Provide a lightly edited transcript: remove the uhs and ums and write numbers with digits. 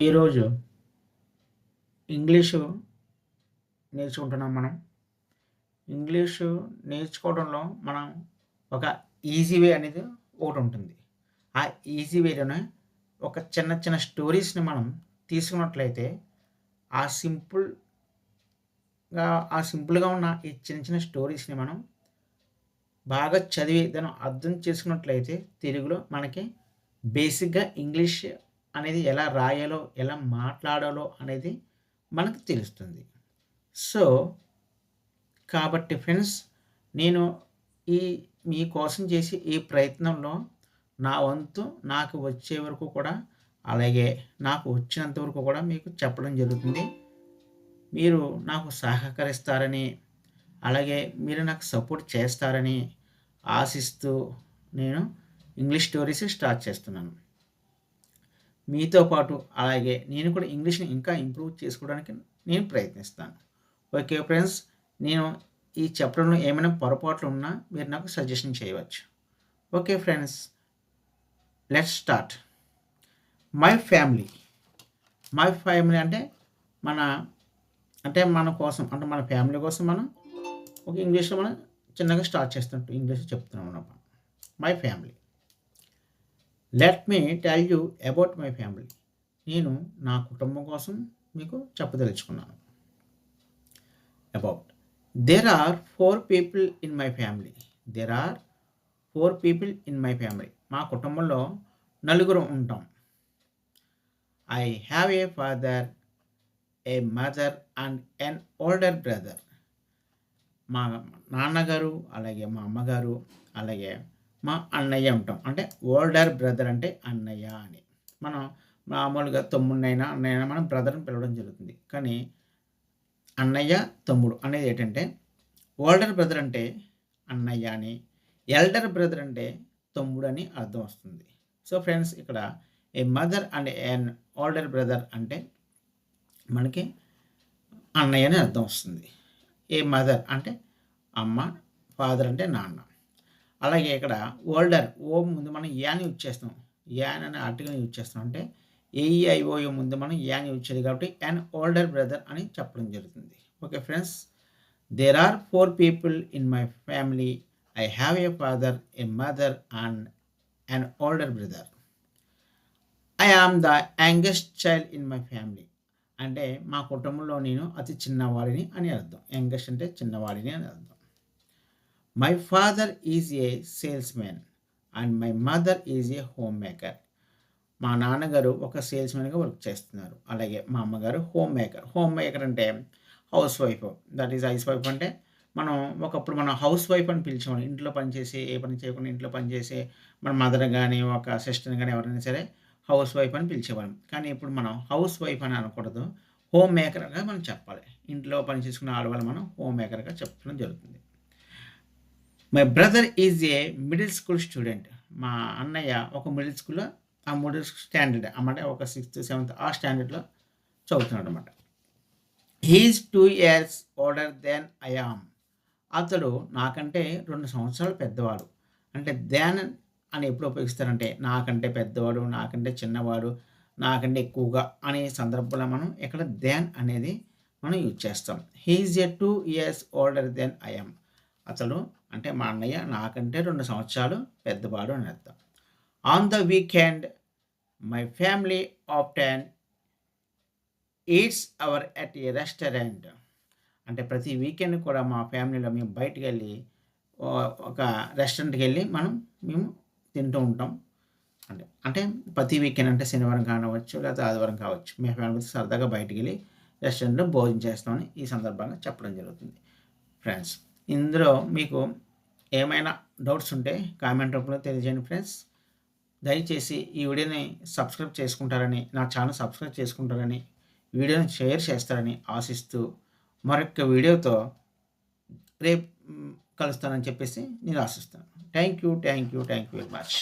ఈరోజు ఇంగ్లీషు నేర్చుకుంటున్నాం మనం. ఇంగ్లీషు నేర్చుకోవడంలో మనం ఒక ఈజీ వే అనేది ఒకటుంటుంది. ఆ ఈజీ వేలోనే ఒక చిన్న చిన్న స్టోరీస్‌ని మనం తీసుకున్నట్లయితే ఆ సింపుల్‌గా ఉన్న ఈ చిన్న చిన్న స్టోరీస్‌ని మనం బాగా చదివి దాన్ని అర్థం చేసుకున్నట్లయితే తెలుగులో మనకి బేసిక్‌గా ఇంగ్లీష్ అనేది ఎలా రాయాలో, ఎలా మాట్లాడాలో అనేది మనకు తెలుస్తుంది. సో, కాబట్టి ఫ్రెండ్స్ నేను ఈ మీకోసం చేసే ఈ ప్రయత్నంలో నా వంతు నాకు వచ్చే వరకు కూడా, అలాగే నాకు వచ్చినంత వరకు కూడా మీకు చెప్పడం జరుగుతుంది. మీరు నాకు సహకరిస్తారని, అలాగే మీరు నాకు సపోర్ట్ చేస్తారని ఆశిస్తూ నేను ఇంగ్లీష్ స్టోరీస్ స్టార్ట్ చేస్తున్నాను. మీతో పాటు అలాగే నేను కూడా ఇంగ్లీష్‌ని ఇంకా ఇంప్రూవ్ చేసుకోవడానికి నేను ప్రయత్నిస్తాను. Okay friends. నేను ఈ చెప్పడంలో ఏమైనా పొరపాట్లు ఉన్నా మీరు నాకు సజెషన్ చేయవచ్చు. Okay friends. Let's start. My family. My family అంటే మన మన కోసం అంటే మన ఫ్యామిలీ కోసం మనం ఒక ఇంగ్లీష్‌లో మనం చిన్నగా స్టార్ట్ చేస్తున్నట్టు ఇంగ్లీష్‌లో చెప్తున్నాం అన్నమాట. My family. Let me tell you about my family. నేను నా కుటుంబం కోసం మీకు చెప్పదలుచుకున్నాను. About. There are 4 people in my family. There are 4 people in my family. మా కుటుంబంలో నలుగురు ఉంటాం. I have a father, a mother and an older brother. మా నాన్నగారు, అలాగే మా అమ్మగారు, అలాగే మా అన్నయ్య ఉంటాం. అంటే ఓల్డర్ బ్రదర్ అంటే అన్నయ్య అని. మనం మామూలుగా తమ్ముడినైనా, అన్నయ్యనైనా మనం బ్రదర్‌ని పిలవడం జరుగుతుంది. కానీ అన్నయ్య, తమ్ముడు అనేది ఏంటంటే ఓల్డర్ బ్రదర్ అంటే అన్నయ్య అని, ఎల్డర్ బ్రదర్ అంటే తమ్ముడు అని అర్థం వస్తుంది. సో ఫ్రెండ్స్, ఇక్కడ a mother and an older brother అంటే మనకి అన్నయ్య అని అర్థం వస్తుంది. ఏ మదర్ అంటే అమ్మ, ఫాదర్ అంటే నాన్న. అలాగే ఇక్కడ ఓల్డర్ ఓ ముందు మనం యాని యూజ్ చేస్తాం. యాన్ అనే ఆర్టికల్‌ని యూజ్ చేస్తాం. అంటే ఏఈఐఓయు ముందు మనం యాని యూజ్ చేయాలి కాబట్టి యాన్ ఓల్డర్ బ్రదర్ అని చెప్పడం జరుగుతుంది. Okay friends. There are 4 people in my family. I have a father, a mother and an older brother. I am the youngest child in my family. అంటే మా కుటుంబంలో నేను అతి చిన్నవాడిని అని అర్థం. యంగెస్ట్ అంటే చిన్నవాడిని అని అర్థం. My father is a salesman and my mother is a homemaker. మా నాన్నగారు ఒక సేల్స్‌మ్యాన్‌గా వర్క్ చేస్తున్నారు. అలాగే మా అమ్మగారు హోమ్ మేకర్. హోమ్ మేకర్ అంటే housewife. That is housewife అంటే ఒకప్పుడు మనం హౌస్ వైఫ్ అని పిలిచేవాళ్ళం. ఇంట్లో పనిచేసి, ఏ పని చేయకుండా ఇంట్లో పనిచేసి మన మదర్ గాని, ఒక సిస్టర్‌ని గాని ఎవరైనా సరే హౌస్ వైఫ్ అని పిలిచేవాళ్ళం. కానీ ఇప్పుడు మనం హౌస్ వైఫ్ అని అనకూడదు. హోమ్ మేకర్‌గా మనం చెప్పాలి. ఇంట్లో పని చేసుకునే ఆడవాళ్ళని మనం హోమ్ మేకర్‌గా చెప్పడం జరుగుతుంది. My brother is a middle school student. మా అన్నయ్య ఒక మిడిల్ స్కూల్‌లో ఆ మిడిల్ స్టాండర్డ్ అంటే ఒక 6థ్, 7థ్ ఆ స్టాండర్డ్‌లో చదువుతున్నాడనమాట. He is 2 years older then I am. అతడు నాకంటే 2 సంవత్సరాలు పెద్దవాడు. అంటే దెన్ అని ఎప్పుడు ఉపయోగిస్తారంటే నాకంటే పెద్దవాడు, నాకంటే చిన్నవాడు, నాకంటే ఎక్కువగా అనే సందర్భంలో మనం ఇక్కడ దెన్ అనేది మనం యూజ్ చేస్తాం. He is a 2 years older then I am. అతడు అంటే మా అన్నయ్య నాకంటే 2 సంవత్సరాలు పెద్దవాడు అని అర్థం. On the weekend my family often eats our at a restaurant. అంటే ప్రతి వీకెండ్ కూడా మా ఫ్యామిలీలో మేము బయటికెళ్ళి ఒక రెస్టారెంట్‌కెళ్ళి మేము తింటూ ఉంటాం. అంటే ప్రతి వీకెండ్ అంటే శనివారం కానివ్వచ్చు, లేకపోతే ఆదివారం కావచ్చు. మీ ఫ్యామిలీతో సరదాగా బయటికెళ్ళి రెస్టారెంట్‌లో భోజనం చేస్తామని ఈ సందర్భంగా చెప్పడం జరుగుతుంది. ఫ్రెండ్స్, ఇందులో మీకు ఏమైనా డౌట్స్ ఉంటే కామెంట్ రూపంలో తెలియజేయండి ఫ్రెండ్స్. దయచేసి ఈ వీడియోని సబ్స్క్రైబ్ చేసుకుంటారని, నా ఛానల్ సబ్స్క్రైబ్ చేసుకుంటారని, వీడియోని షేర్ చేస్తారని ఆశిస్తూ మరొక వీడియోతో రేపు కలుస్తానని చెప్పేసి నేను ఆశిస్తాను. Thank you very much.